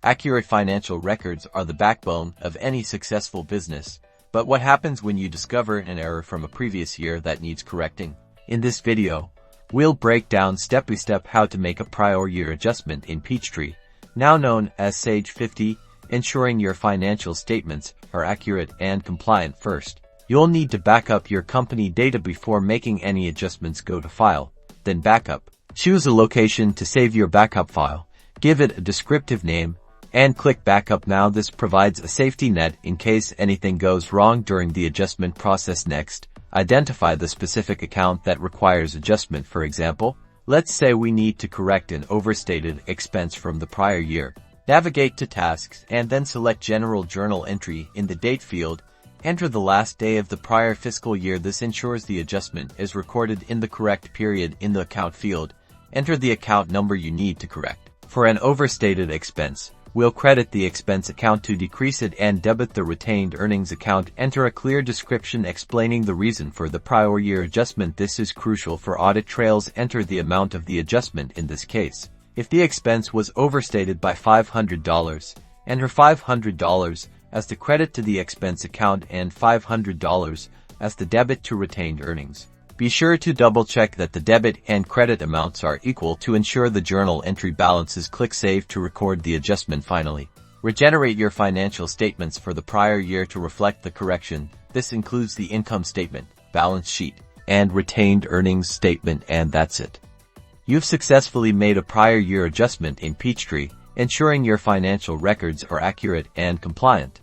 Accurate financial records are the backbone of any successful business. But what happens when you discover an error from a previous year that needs correcting? In this video, we'll break down step-by-step how to make a prior year adjustment in Peachtree, now known as Sage 50, ensuring your financial statements are accurate and compliant. First, you'll need to back up your company data before making any adjustments. Go to File, then Backup. Choose a location to save your backup file, give it a descriptive name, and click Backup now. This provides a safety net in case anything goes wrong during the adjustment process. Next, identify the specific account that requires adjustment. For example, let's say we need to correct an overstated expense from the prior year. Navigate to Tasks and then select General Journal Entry. In the Date field, enter the last day of the prior fiscal year. This ensures the adjustment is recorded in the correct period. In the Account field, enter the account number you need to correct. For an overstated expense, we'll credit the expense account to decrease it and debit the retained earnings account. Enter a clear description explaining the reason for the prior year adjustment. This is crucial for audit trails. Enter the amount of the adjustment. In this case, if the expense was overstated by $500, enter $500 as the credit to the expense account and $500 as the debit to retained earnings. Be sure to double-check that the debit and credit amounts are equal to ensure the journal entry balances. Click Save to record the adjustment. Finally, regenerate your financial statements for the prior year to reflect the correction. This includes the income statement, balance sheet, and retained earnings statement, and that's it. You've successfully made a prior year adjustment in Peachtree, ensuring your financial records are accurate and compliant.